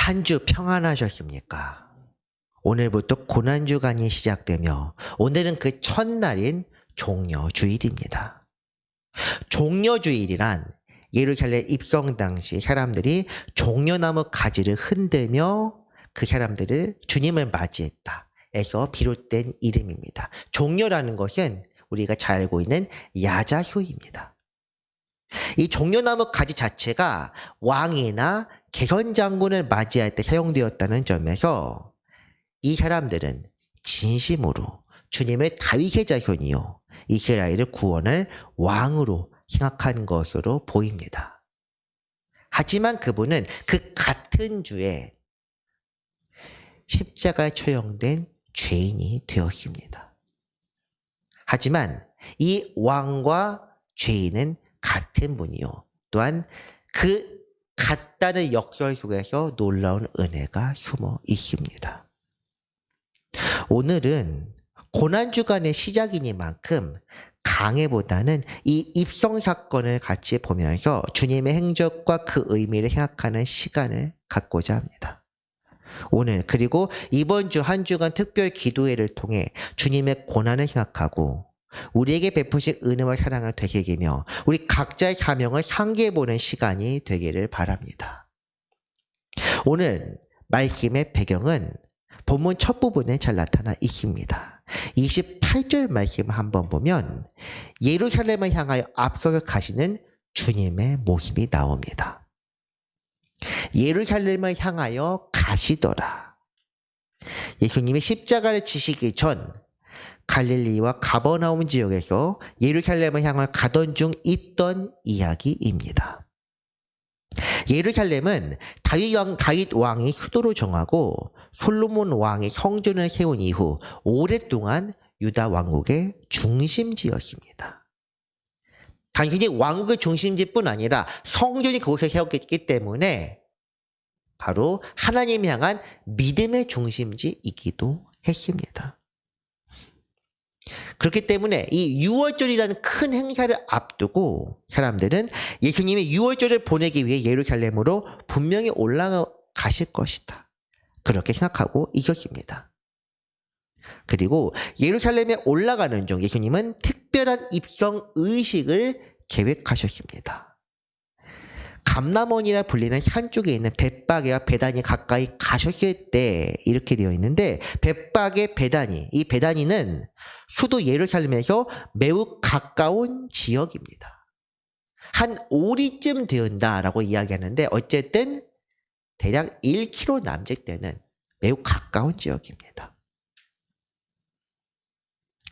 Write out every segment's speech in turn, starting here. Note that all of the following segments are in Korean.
한 주 평안하셨습니까? 오늘부터 고난주간이 시작되며 오늘은 그 첫날인 종려주일입니다. 종려주일이란 예루살렘 입성 당시 사람들이 종려나무 가지를 흔들며 그 사람들을 주님을 맞이했다 에서 비롯된 이름입니다. 종려라는 것은 우리가 잘 알고 있는 야자효입니다. 이 종려나무 가지 자체가 왕이나 개선장군을 맞이할 때 사용되었다는 점에서 이 사람들은 진심으로 주님을 다윗의 자손이요 이스라엘의 구원을 왕으로 생각한 것으로 보입니다. 하지만 그분은 그 같은 주에 십자가에 처형된 죄인이 되었습니다. 하지만 이 왕과 죄인은 같은 분이요 또한 그 같다는 역설 속에서 놀라운 은혜가 숨어 있습니다. 오늘은 고난주간의 시작이니만큼 강해보다는 이 입성 사건을 같이 보면서 주님의 행적과 그 의미를 생각하는 시간을 갖고자 합니다. 오늘 그리고 이번 주 한 주간 특별 기도회를 통해 주님의 고난을 생각하고 우리에게 베푸신 은혜와 사랑을 되새기며 우리 각자의 사명을 상기해보는 시간이 되기를 바랍니다. 오늘 말씀의 배경은 본문 첫 부분에 잘 나타나 있습니다. 28절 말씀을 한번 보면 예루살렘을 향하여 앞서서 가시는 주님의 모습이 나옵니다. 예루살렘을 향하여 가시더라. 예수님이 십자가를 지시기 전 갈릴리와 가버나움 지역에서 예루살렘을 향해 가던 중 있던 이야기입니다. 예루살렘은 다윗 왕이 수도로 정하고 솔로몬 왕이 성전을 세운 이후 오랫동안 유다 왕국의 중심지였습니다. 단순히 왕국의 중심지뿐 아니라 성전이 그곳에 세웠기 때문에 바로 하나님을 향한 믿음의 중심지이기도 했습니다. 그렇기 때문에 이 유월절이라는 큰 행사를 앞두고 사람들은 예수님이 유월절을 보내기 위해 예루살렘으로 분명히 올라가실 것이다. 그렇게 생각하고 있었습니다. 그리고 예루살렘에 올라가는 중 예수님은 특별한 입성 의식을 계획하셨습니다. 감람원이라 불리는 산 쪽에 있는 벳바게와 베다니 가까이 가셨을 때 이렇게 되어 있는데 벳바게 베다니, 이 베다니는 수도 예루살렘에서 매우 가까운 지역입니다. 한 오리쯤 되었다라고 이야기하는데 어쨌든 대략 1km 남짓되는 매우 가까운 지역입니다.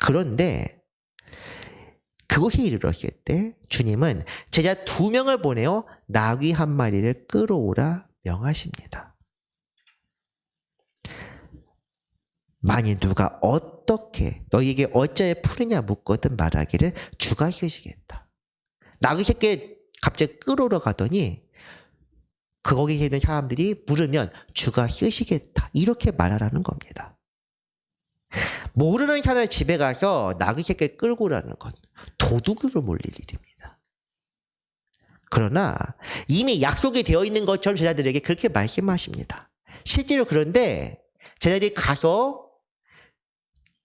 그런데 그곳에 이르렀을 때 주님은 제자 2명을 보내어 나귀 한 마리를 끌어오라 명하십니다. 만일 누가 어떻게 너희에게 어찌하여 푸느냐 묻거든 말하기를 주가 쓰시겠다. 나귀 새끼를 갑자기 끌어오러 가더니 거기에 있는 사람들이 물으면 주가 쓰시겠다 이렇게 말하라는 겁니다. 모르는 사람의 집에 가서 나귀 새끼를 끌고 오라는 건 도둑으로 몰릴 일입니다. 그러나 이미 약속이 되어 있는 것처럼 제자들에게 그렇게 말씀하십니다. 실제로 그런데 제자들이 가서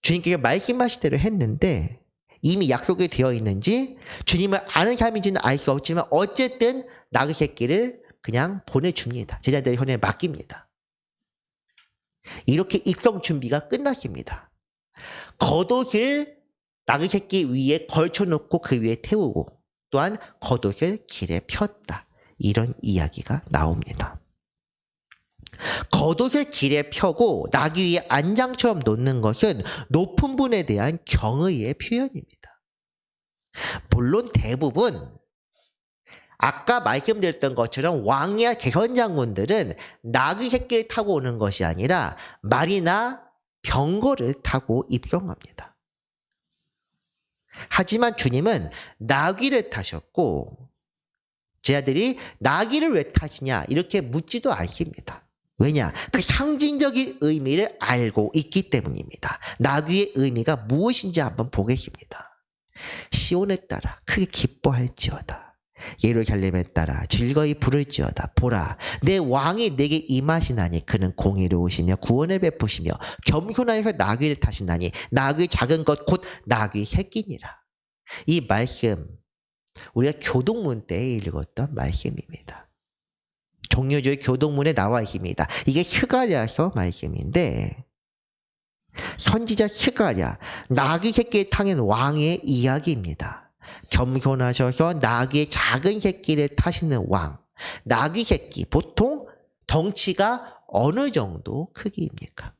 주님께서 말씀하신 대로 했는데 이미 약속이 되어 있는지 주님을 아는 사람인지는 알 수 없지만 어쨌든 나귀 새끼를 그냥 보내줍니다. 제자들의 손에 맡깁니다. 이렇게 입성 준비가 끝났습니다. 겉옷을 나귀 새끼 위에 걸쳐놓고 그 위에 태우고 또한 겉옷을 길에 폈다. 이런 이야기가 나옵니다. 겉옷을 길에 펴고 나귀 위에 안장처럼 놓는 것은 높은 분에 대한 경의의 표현입니다. 물론 대부분 아까 말씀드렸던 것처럼 왕이나 개선장군들은 나귀 새끼를 타고 오는 것이 아니라 말이나 병거를 타고 입성합니다. 하지만 주님은 나귀를 타셨고 제자들이 나귀를 왜 타시냐 이렇게 묻지도 않습니다. 왜냐? 그 상징적인 의미를 알고 있기 때문입니다. 나귀의 의미가 무엇인지 한번 보겠습니다. 시온에 따라 크게 기뻐할지어다. 예루살렘에 따라 즐거이 부를지어다. 보라, 내 왕이 내게 임하시나니 그는 공의로우시며 구원을 베푸시며 겸손하여서 나귀를 타시나니 나귀 작은 것 곧 나귀 새끼니라. 이 말씀 우리가 교동문 때에 읽었던 말씀입니다. 종려주의 교동문에 나와 있습니다. 이게 스가랴서 말씀인데 선지자 스가랴 나귀 새끼를 타는 왕의 이야기입니다. 겸손하셔서 나귀의 작은 새끼를 타시는 왕. 나귀 새끼 보통 덩치가 어느 정도 크기입니까?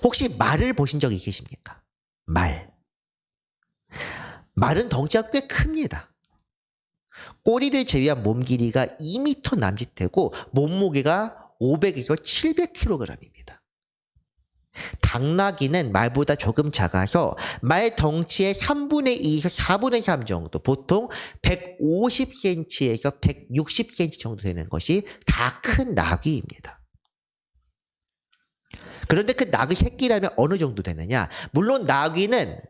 혹시 말을 보신 적 있으십니까? 말은 덩치가 꽤 큽니다. 꼬리를 제외한 몸 길이가 2m 남짓되고 몸무게가 500에서 700kg입니다. 당나귀는 말보다 조금 작아서 말 덩치의 3분의 2에서 4분의 3 정도, 보통 150cm에서 160cm 정도 되는 것이 다 큰 나귀입니다. 그런데 그 나귀 새끼라면 어느 정도 되느냐? 물론 나귀는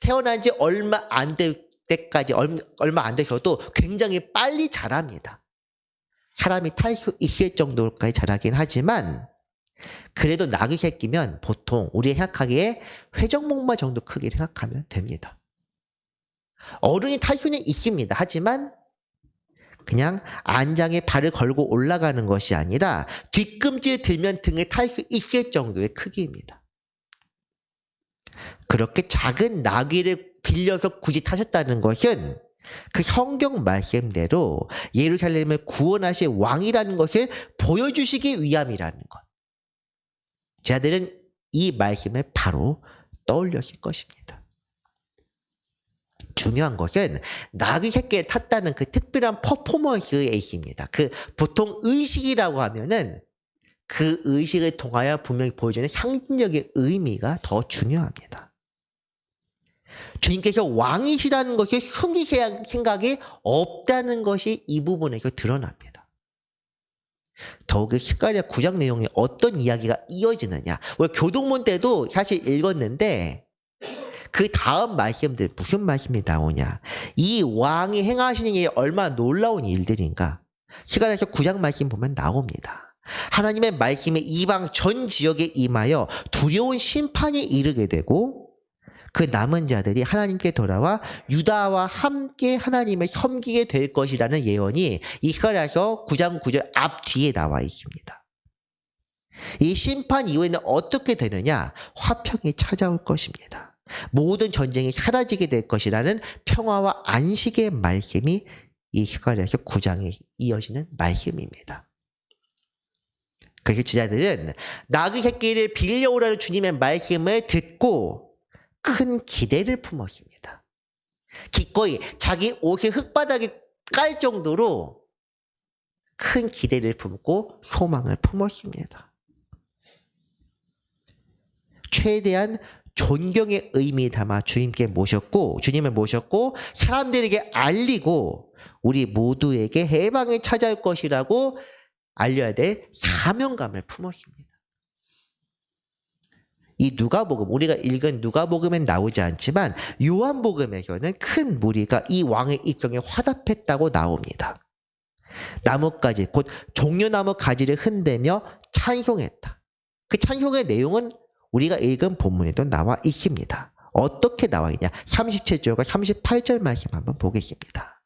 태어난 지 얼마 안 될 때까지 얼마 안 되셔도 굉장히 빨리 자랍니다. 사람이 탈 수 있을 정도까지 자라긴 하지만 그래도 나귀 새끼면 보통 우리가 생각하기에 회전목마 정도 크기를 생각하면 됩니다. 어른이 탈 수는 있습니다. 하지만 그냥 안장에 발을 걸고 올라가는 것이 아니라 뒤꿈치를 들면 등에 탈 수 있을 정도의 크기입니다. 그렇게 작은 나귀를 빌려서 굳이 타셨다는 것은 그 성경 말씀대로 예루살렘을 구원하실 왕이라는 것을 보여주시기 위함이라는 것. 제자들은 이 말씀을 바로 떠올렸을 것입니다. 중요한 것은 나귀 새끼를 탔다는 그 특별한 퍼포먼스에 있습니다. 그 보통 의식이라고 하면은 그 의식을 통하여 분명히 보여주는 상징적인 의미가 더 중요합니다. 주님께서 왕이시라는 것이 숨기실 생각이 없다는 것이 이 부분에서 드러납니다. 더욱이 스가랴 9장 내용에 어떤 이야기가 이어지느냐. 우리 교동문 때도 사실 읽었는데 그 다음 말씀들 무슨 말씀이 나오냐. 이 왕이 행하시는 일이 얼마나 놀라운 일들인가. 스가랴서 9장 말씀 보면 나옵니다. 하나님의 말씀이 이방 전 지역에 임하여 두려운 심판이 이르게 되고 그 남은 자들이 하나님께 돌아와 유다와 함께 하나님을 섬기게 될 것이라는 예언이 이 스가랴서 9장 9절 앞뒤에 나와 있습니다. 이 심판 이후에는 어떻게 되느냐? 화평이 찾아올 것입니다. 모든 전쟁이 사라지게 될 것이라는 평화와 안식의 말씀이 이 스가랴서 9장에 이어지는 말씀입니다. 그래서 제자들은 나귀 새끼를 빌려오라는 주님의 말씀을 듣고 큰 기대를 품었습니다. 기꺼이 자기 옷을 흙바닥에 깔 정도로 큰 기대를 품고 소망을 품었습니다. 최대한 존경의 의미 담아 주님을 모셨고 사람들에게 알리고 우리 모두에게 해방이 찾아올 것이라고 알려야 될 사명감을 품었습니다. 이 누가복음, 우리가 읽은 누가복음엔 나오지 않지만 요한복음에서는 큰 무리가 이 왕의 입성에 화답했다고 나옵니다. 나뭇가지, 곧 종려나무 가지를 흔들며 찬송했다. 그 찬송의 내용은 우리가 읽은 본문에도 나와 있습니다. 어떻게 나와 있냐? 37절과 38절 말씀 한번 보겠습니다.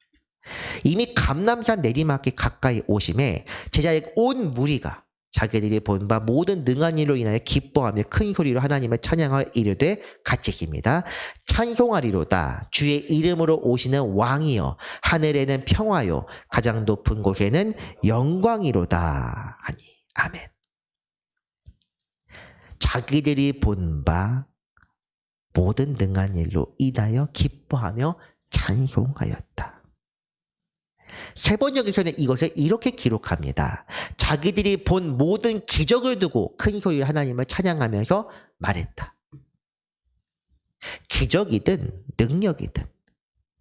이미 감람산 내리막길 가까이 오심에 제자의 온 무리가 자기들이 본 바 모든 능한 일로 인하여 기뻐하며 큰 소리로 하나님을 찬양하여 이르되 가르칩니다. 찬송하리로다. 주의 이름으로 오시는 왕이여. 하늘에는 평화요. 가장 높은 곳에는 영광이로다. 하니. 아멘. 자기들이 본 바 모든 능한 일로 인하여 기뻐하며 찬송하였다. 세번역에서는 이것을 이렇게 기록합니다. 자기들이 본 모든 기적을 두고 큰 소리로 하나님을 찬양하면서 말했다. 기적이든 능력이든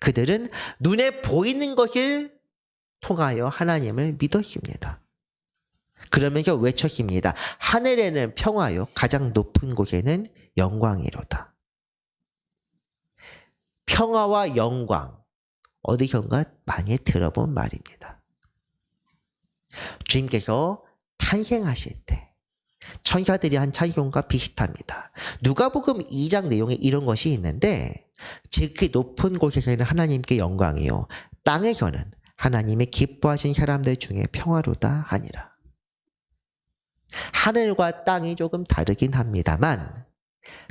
그들은 눈에 보이는 것을 통하여 하나님을 믿었습니다. 그러면서 외쳤습니다. 하늘에는 평화요, 가장 높은 곳에는 영광이로다. 평화와 영광, 어디선가 많이 들어본 말입니다. 주님께서 탄생하실 때 천사들이 한 찬송과 비슷합니다. 누가복음 2장 내용에 이런 것이 있는데 지극히 높은 곳에서는 하나님께 영광이요 땅에서는 하나님의 기뻐하신 사람들 중에 평화로다 하니라. 하늘과 땅이 조금 다르긴 합니다만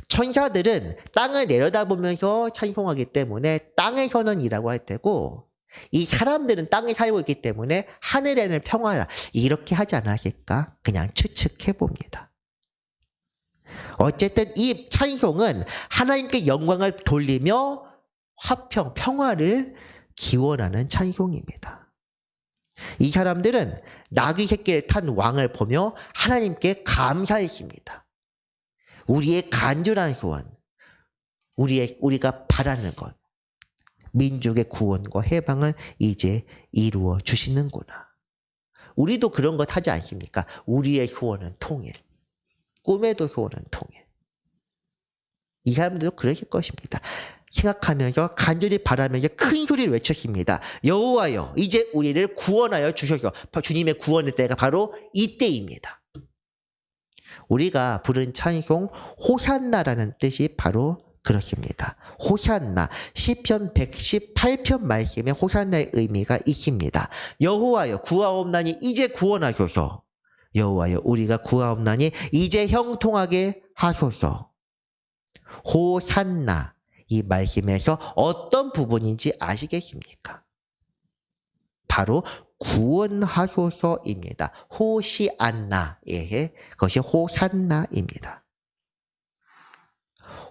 천사들은 땅을 내려다보면서 찬송하기 때문에 땅에서는 이라고 할 테고 이 사람들은 땅에 살고 있기 때문에 하늘에는 평화라 이렇게 하지 않았을까 그냥 추측해 봅니다. 어쨌든 이 찬송은 하나님께 영광을 돌리며 화평, 평화를 기원하는 찬송입니다. 이 사람들은 나귀 새끼를 탄 왕을 보며 하나님께 감사했습니다. 우리의 간절한 소원, 우리가 바라는 것, 민족의 구원과 해방을 이제 이루어 주시는구나. 우리도 그런 것 하지 않습니까? 우리의 소원은 통일, 꿈에도 소원은 통일. 이 사람들도 그러실 것입니다. 생각하면서 간절히 바라면서 큰 소리를 외쳤습니다. 여호와여 이제 우리를 구원하여 주셔서 주님의 구원의 때가 바로 이때입니다. 우리가 부른 찬송 호산나라는 뜻이 바로 그렇습니다. 호산나 시편 118편 말씀에 호산나의 의미가 있습니다. 여호와여 구하옵나니 이제 구원하소서. 여호와여 우리가 구하옵나니 이제 형통하게 하소서. 호산나 이 말씀에서 어떤 부분인지 아시겠습니까? 바로 구원하소서입니다. 호시안나의 그것이 호산나입니다.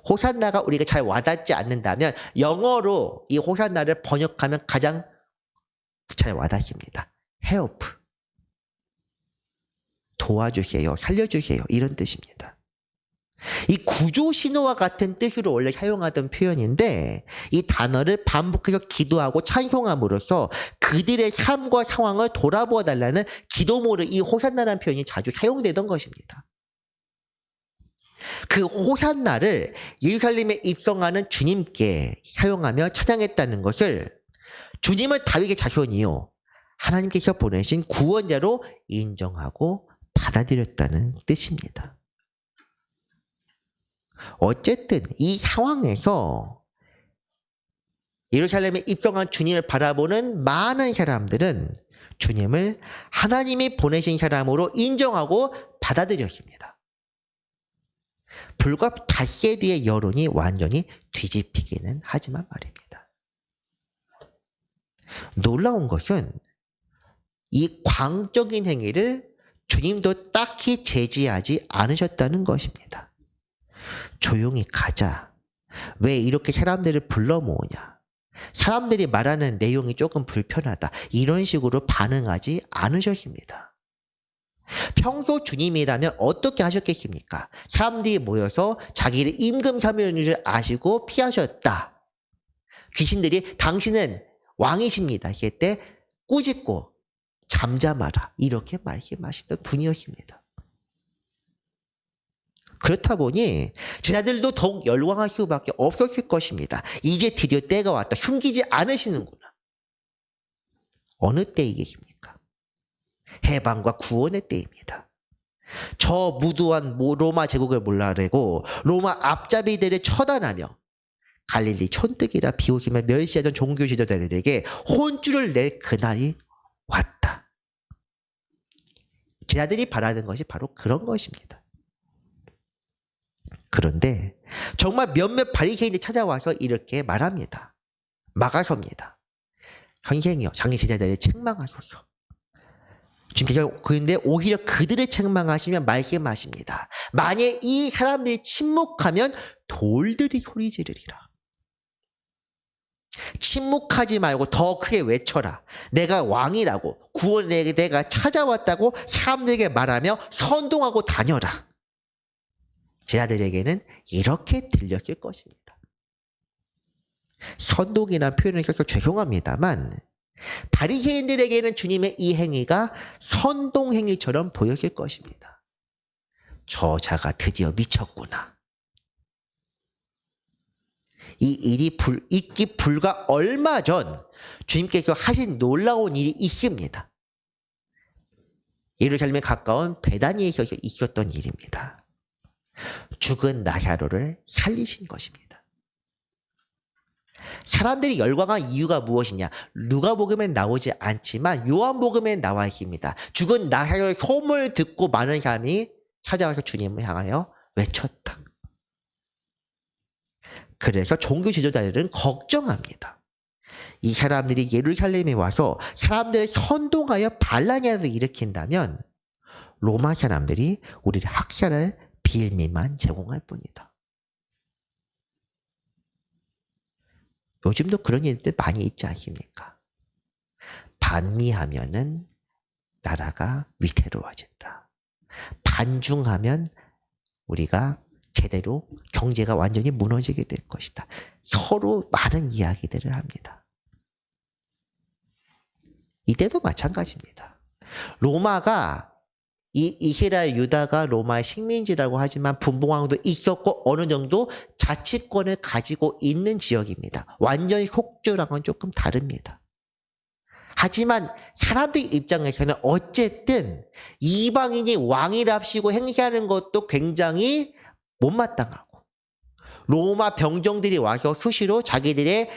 호산나가 우리가 잘 와닿지 않는다면 영어로 이 호산나를 번역하면 가장 잘 와닿습니다. help, 도와주세요, 살려주세요 이런 뜻입니다. 이 구조 신호와 같은 뜻으로 원래 사용하던 표현인데 이 단어를 반복해서 기도하고 찬송함으로써 그들의 삶과 상황을 돌아보아 달라는 기도모를 이 호산나라는 표현이 자주 사용되던 것입니다. 그 호산나를 예루살렘에 입성하는 주님께 사용하며 찬양했다는 것을 주님을 다윗의 자손이요 하나님께서 보내신 구원자로 인정하고 받아들였다는 뜻입니다. 어쨌든 이 상황에서 예루살렘에 입성한 주님을 바라보는 많은 사람들은 주님을 하나님이 보내신 사람으로 인정하고 받아들였습니다. 불과 닷새 뒤에 여론이 완전히 뒤집히기는 하지만 말입니다. 놀라운 것은 이 광적인 행위를 주님도 딱히 제지하지 않으셨다는 것입니다. 조용히 가자. 왜 이렇게 사람들을 불러 모으냐? 사람들이 말하는 내용이 조금 불편하다. 이런 식으로 반응하지 않으셨습니다. 평소 주님이라면 어떻게 하셨겠습니까? 사람들이 모여서 자기를 임금사면인 줄 아시고 피하셨다. 귀신들이 당신은 왕이십니다. 이럴 때 꾸짖고 잠잠하라. 이렇게 말씀하시던 분이었습니다. 그렇다 보니 제자들도 더욱 열광할 수밖에 없었을 것입니다. 이제 드디어 때가 왔다. 숨기지 않으시는구나. 어느 때이겠습니까? 해방과 구원의 때입니다. 저 무도한 로마 제국을 몰라내고 로마 앞잡이들을 처단하며 갈릴리 촌뜨기라 비웃으며 멸시하던 종교 지도자들에게 혼쭐을 낼 그날이 왔다. 제자들이 바라는 것이 바로 그런 것입니다. 그런데 정말 몇몇 바리새인이 찾아와서 이렇게 말합니다. 막아섭니다. 선생이여, 장의 제자들을 책망하소서. 지금 그런데 오히려 그들을 책망하시면 말씀하십니다. 만약 이 사람들이 침묵하면 돌들이 소리 지르리라. 침묵하지 말고 더 크게 외쳐라. 내가 왕이라고 구원에 내가 찾아왔다고 사람들에게 말하며 선동하고 다녀라. 제자들에게는 이렇게 들렸을 것입니다. 선동이라는 표현을 써서 죄송합니다만 바리새인들에게는 주님의 이 행위가 선동 행위처럼 보였을 것입니다. 저 자가 드디어 미쳤구나. 이 일이 있기 불과 얼마 전 주님께서 하신 놀라운 일이 있습니다. 예루살렘에 가까운 베다니에서 있었던 일입니다. 죽은 나사로를 살리신 것입니다. 사람들이 열광한 이유가 무엇이냐? 누가복음엔 나오지 않지만 요한복음에 나와 있습니다. 죽은 나사로의 소문을 듣고 많은 사람이 찾아와서 주님을 향하여 외쳤다. 그래서 종교 지도자들은 걱정합니다. 이 사람들이 예루살렘에 와서 사람들을 선동하여 반란이라도 일으킨다면 로마 사람들이 우리를 학살할 빌미만 제공할 뿐이다. 요즘도 그런 일들 많이 있지 않습니까? 반미하면은 나라가 위태로워진다. 반중하면 우리가 제대로 경제가 완전히 무너지게 될 것이다. 서로 많은 이야기들을 합니다. 이때도 마찬가지입니다. 로마가 이스라엘 유다가 로마의 식민지라고 하지만 분봉왕도 있었고 어느 정도 자치권을 가지고 있는 지역입니다. 완전히 속주랑은 조금 다릅니다. 하지만 사람들 입장에서는 어쨌든 이방인이 왕이랍시고 행세하는 것도 굉장히 못마땅하고 로마 병정들이 와서 수시로 자기들의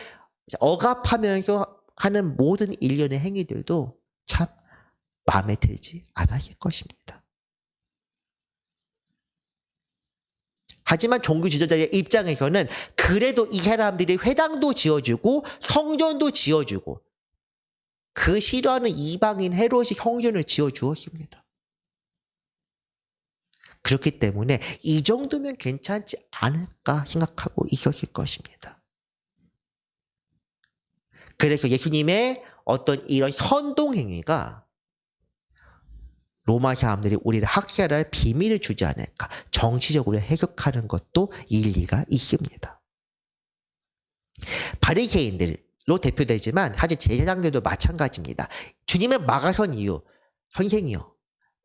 억압하면서 하는 모든 일련의 행위들도 참 마음에 들지 않았을 것입니다. 하지만 종교 지도자의 입장에서는 그래도 이 사람들이 회당도 지어주고 성전도 지어주고 그 싫어하는 이방인 헤롯이 성전을 지어주었습니다. 그렇기 때문에 이 정도면 괜찮지 않을까 생각하고 있었을 것입니다. 그래서 예수님의 어떤 이런 선동행위가 로마 사람들이 우리를 학살할 비밀을 주지 않을까 정치적으로 해석하는 것도 일리가 있습니다. 바리새인들로 대표되지만 사실 제사장들도 마찬가지입니다. 주님을 막아선 이유, 선생이요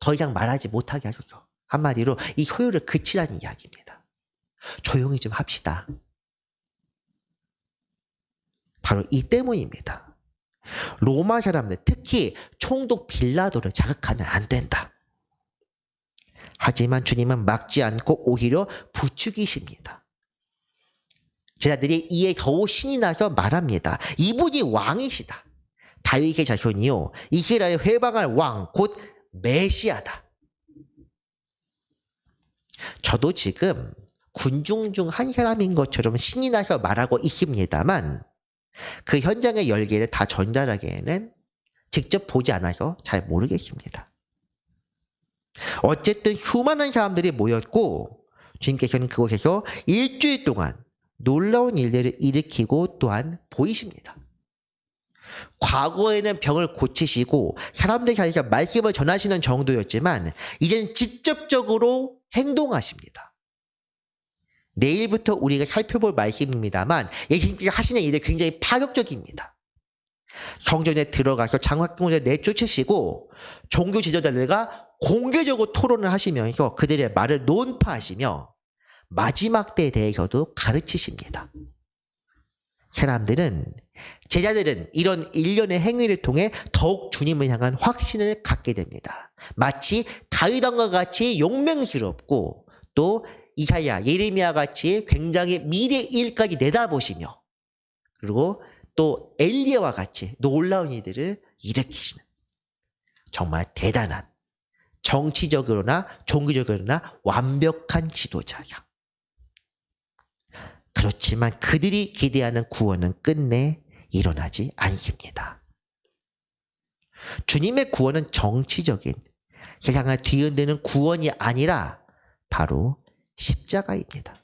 더 이상 말하지 못하게 하소서. 한마디로 이 소요를 그치라는 이야기입니다. 조용히 좀 합시다. 바로 이 때문입니다. 로마 사람들, 특히 총독 빌라도를 자극하면 안 된다. 하지만 주님은 막지 않고 오히려 부추기십니다. 제자들이 이에 더욱 신이 나서 말합니다. 이분이 왕이시다. 다윗의 자손이요 이스라엘 회방할 왕, 곧 메시아다. 저도 지금 군중 중 한 사람인 것처럼 신이 나서 말하고 있습니다만 그 현장의 열기를 다 전달하기에는 직접 보지 않아서 잘 모르겠습니다. 어쨌든 수많은 사람들이 모였고 주님께서는 그곳에서 일주일 동안 놀라운 일들을 일으키고 또한 보이십니다. 과거에는 병을 고치시고 사람들 사이에서 말씀을 전하시는 정도였지만 이제는 직접적으로 행동하십니다. 내일부터 우리가 살펴볼 말씀입니다만 예수님께서 하시는 일이 굉장히 파격적입니다. 성전에 들어가서 장학금을 내쫓으시고 종교 지도자들과 공개적으로 토론을 하시면서 그들의 말을 논파하시며 마지막 때에 대해서도 가르치십니다. 사람들은 제자들은 이런 일련의 행위를 통해 더욱 주님을 향한 확신을 갖게 됩니다. 마치 다윗왕과 같이 용맹스럽고 또 이사야, 예레미야 같이 굉장히 미래 일까지 내다보시며 그리고 또 엘리야와 같이 놀라운 일들을 일으키시는 정말 대단한 정치적으로나 종교적으로나 완벽한 지도자야. 그렇지만 그들이 기대하는 구원은 끝내 일어나지 않습니다. 주님의 구원은 정치적인 세상을 뒤흔드는 구원이 아니라 바로 십자가입니다.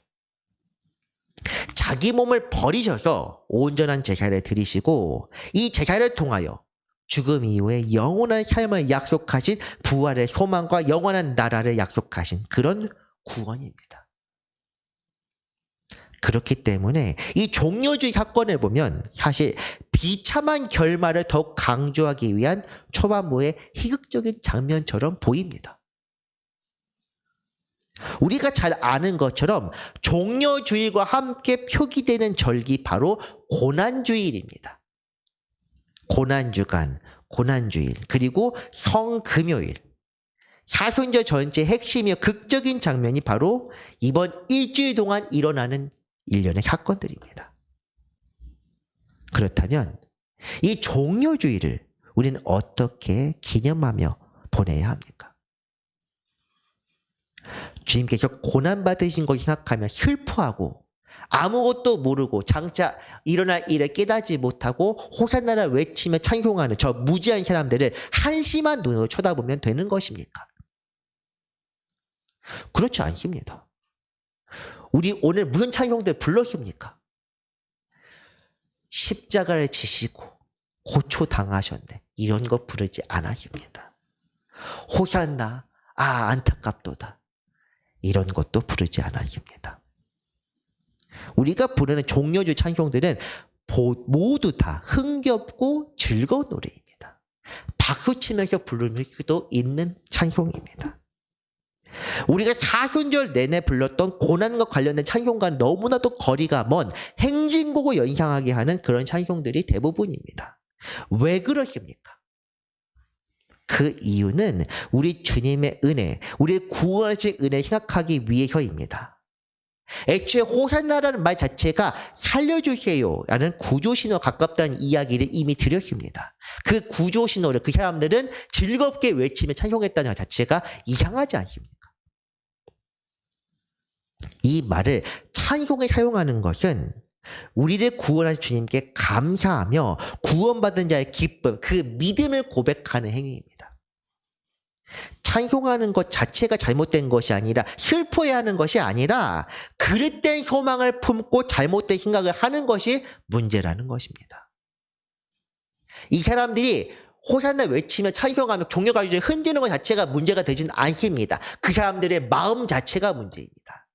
자기 몸을 버리셔서 온전한 제사를 드리시고 이 제사를 통하여 죽음 이후에 영원한 삶을 약속하신 부활의 소망과 영원한 나라를 약속하신 그런 구원입니다. 그렇기 때문에 이 종려주의 사건을 보면 사실 비참한 결말을 더욱 강조하기 위한 초반부의 희극적인 장면처럼 보입니다. 우리가 잘 아는 것처럼 종려주일과 함께 표기되는 절기 바로 고난주일입니다. 고난주간, 고난주일, 그리고 성금요일. 사순절 전체의 핵심이며 극적인 장면이 바로 이번 일주일 동안 일어나는 일련의 사건들입니다. 그렇다면 이 종려주일을 우리는 어떻게 기념하며 보내야 합니까? 주님께서 고난받으신 걸 생각하며 슬퍼하고 아무것도 모르고 장차 일어날 일을 깨닫지 못하고 호산나를 외치며 찬송하는 저 무지한 사람들을 한심한 눈으로 쳐다보면 되는 것입니까? 그렇지 않습니다. 우리 오늘 무슨 찬송들 불렀습니까? 십자가를 지시고 고초당하셨네. 이런 거 부르지 않았습니다. 호산나, 안타깝도다. 이런 것도 부르지 않았습니다. 우리가 부르는 종려주 찬송들은 모두 다 흥겹고 즐거운 노래입니다. 박수치면서 부를 수도 있는 찬송입니다. 우리가 사순절 내내 불렀던 고난과 관련된 찬송과는 너무나도 거리가 먼 행진곡을 연상하게 하는 그런 찬송들이 대부분입니다. 왜 그렇습니까? 그 이유는 우리 주님의 은혜, 우리의 구원하신 은혜를 생각하기 위해서입니다. 애초에 호산나라는 말 자체가 살려주세요 라는 구조신호와 가깝다는 이야기를 이미 드렸습니다. 그 구조신호를 그 사람들은 즐겁게 외치며 찬송했다는 것 자체가 이상하지 않습니까? 이 말을 찬송에 사용하는 것은 우리를 구원하신 주님께 감사하며 구원받은 자의 기쁨, 그 믿음을 고백하는 행위입니다. 찬송하는 것 자체가 잘못된 것이 아니라 슬퍼해야 하는 것이 아니라 그릇된 소망을 품고 잘못된 생각을 하는 것이 문제라는 것입니다. 이 사람들이 호산나 외치며 찬송하며 종려가지고 흔드는 것 자체가 문제가 되지는 않습니다. 그 사람들의 마음 자체가 문제입니다.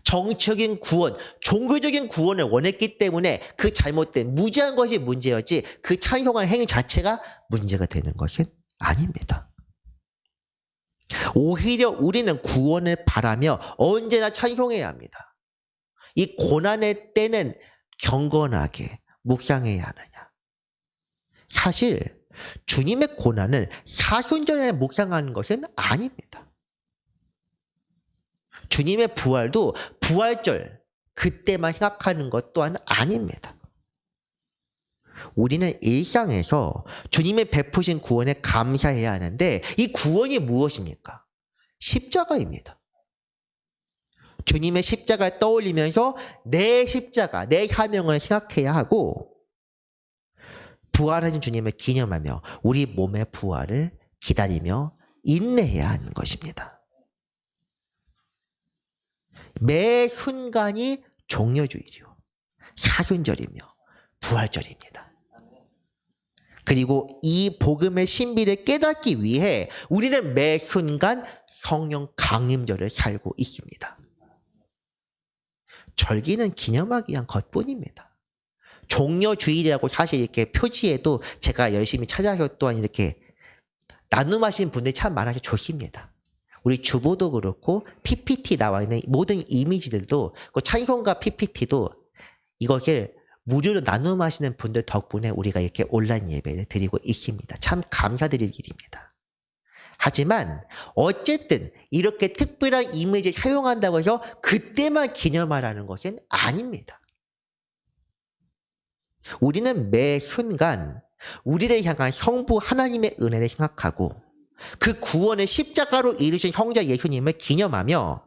정치적인 구원, 종교적인 구원을 원했기 때문에 그 잘못된 무지한 것이 문제였지 그 찬송하는 행위 자체가 문제가 되는 것은 아닙니다. 오히려 우리는 구원을 바라며 언제나 찬송해야 합니다. 이 고난의 때는 경건하게 묵상해야 하느냐. 사실 주님의 고난을 사순절에 묵상하는 것은 아닙니다. 주님의 부활도 부활절 그때만 생각하는 것 또한 아닙니다. 우리는 일상에서 주님의 베푸신 구원에 감사해야 하는데 이 구원이 무엇입니까? 십자가입니다. 주님의 십자가를 떠올리면서 내 십자가, 내 사명을 생각해야 하고 부활하신 주님을 기념하며 우리 몸의 부활을 기다리며 인내해야 하는 것입니다. 매 순간이 종려주일이요. 사순절이며 부활절입니다. 그리고 이 복음의 신비를 깨닫기 위해 우리는 매 순간 성령 강림절을 살고 있습니다. 절기는 기념하기 위한 것뿐입니다. 종려주일이라고 사실 이렇게 표지에도 제가 열심히 찾아서 또한 이렇게 나눔하신 분들이 참 많아서 좋습니다. 우리 주보도 그렇고 PPT 나와 있는 모든 이미지들도 그 찬송가 PPT도 이것을 무료로 나눔하시는 분들 덕분에 우리가 이렇게 온라인 예배를 드리고 있습니다. 참 감사드릴 일입니다. 하지만 어쨌든 이렇게 특별한 이미지를 사용한다고 해서 그때만 기념하라는 것은 아닙니다. 우리는 매 순간 우리를 향한 성부 하나님의 은혜를 생각하고 그 구원을 십자가로 이루신 형제 예수님을 기념하며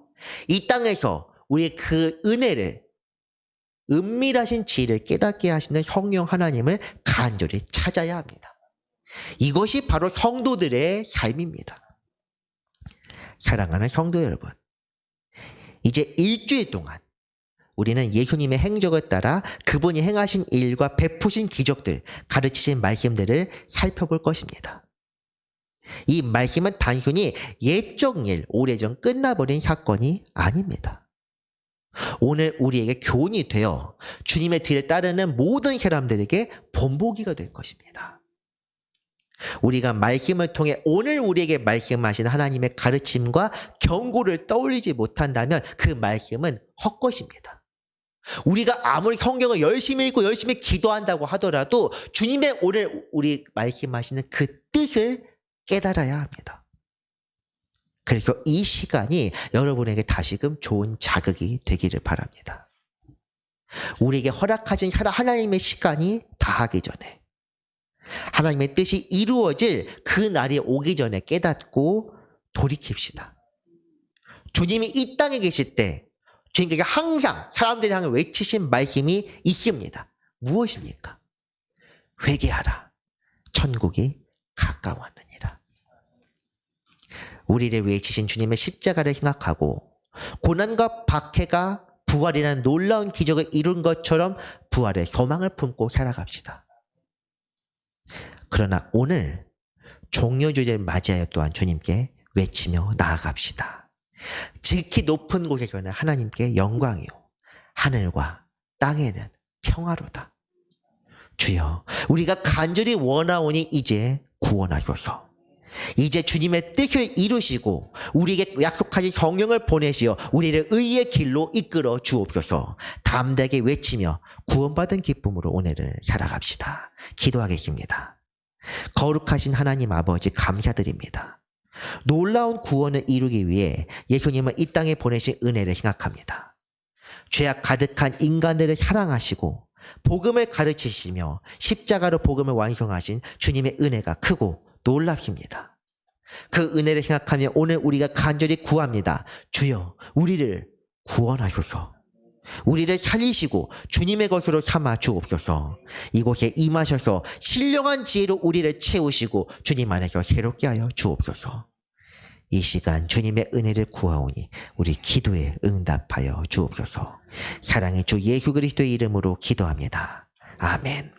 이 땅에서 우리의 그 은혜를 은밀하신 지혜를 깨닫게 하시는 성령 하나님을 간절히 찾아야 합니다. 이것이 바로 성도들의 삶입니다. 사랑하는 성도 여러분, 이제 일주일 동안 우리는 예수님의 행적을 따라 그분이 행하신 일과 베푸신 기적들, 가르치신 말씀들을 살펴볼 것입니다. 이 말씀은 단순히 옛적 일, 오래전 끝나버린 사건이 아닙니다. 오늘 우리에게 교훈이 되어 주님의 뒤를 따르는 모든 사람들에게 본보기가 될 것입니다. 우리가 말씀을 통해 오늘 우리에게 말씀하신 하나님의 가르침과 경고를 떠올리지 못한다면 그 말씀은 헛것입니다. 우리가 아무리 성경을 열심히 읽고 열심히 기도한다고 하더라도 주님의 오늘 우리 말씀하시는 그 뜻을 깨달아야 합니다. 그래서 이 시간이 여러분에게 다시금 좋은 자극이 되기를 바랍니다. 우리에게 허락하신 하나님의 시간이 다하기 전에, 하나님의 뜻이 이루어질 그 날이 오기 전에 깨닫고 돌이킵시다. 주님이 이 땅에 계실 때 주님께서 항상 사람들이 향해 외치신 말씀이 있습니다. 무엇입니까? 회개하라. 천국이 가까웠느니라. 우리를 외치신 주님의 십자가를 생각하고 고난과 박해가 부활이라는 놀라운 기적을 이룬 것처럼 부활의 소망을 품고 살아갑시다. 그러나 오늘 종려주제를 맞이하여 또한 주님께 외치며 나아갑시다. 지극히 높은 곳에서는 하나님께 영광이요 하늘과 땅에는 평화로다. 주여, 우리가 간절히 원하오니 이제 구원하소서. 이제 주님의 뜻을 이루시고 우리에게 약속하신 성령을 보내시어 우리를 의의 길로 이끌어 주옵소서. 담대하게 외치며 구원받은 기쁨으로 오늘을 살아갑시다. 기도하겠습니다. 거룩하신 하나님 아버지, 감사드립니다. 놀라운 구원을 이루기 위해 예수님을 이 땅에 보내신 은혜를 생각합니다. 죄악 가득한 인간들을 사랑하시고 복음을 가르치시며 십자가로 복음을 완성하신 주님의 은혜가 크고 놀랍습니다. 그 은혜를 생각하며 오늘 우리가 간절히 구합니다. 주여, 우리를 구원하소서. 우리를 살리시고 주님의 것으로 삼아 주옵소서. 이곳에 임하셔서 신령한 지혜로 우리를 채우시고 주님 안에서 새롭게 하여 주옵소서. 이 시간 주님의 은혜를 구하오니 우리 기도에 응답하여 주옵소서. 사랑의 주 예수 그리스도의 이름으로 기도합니다. 아멘.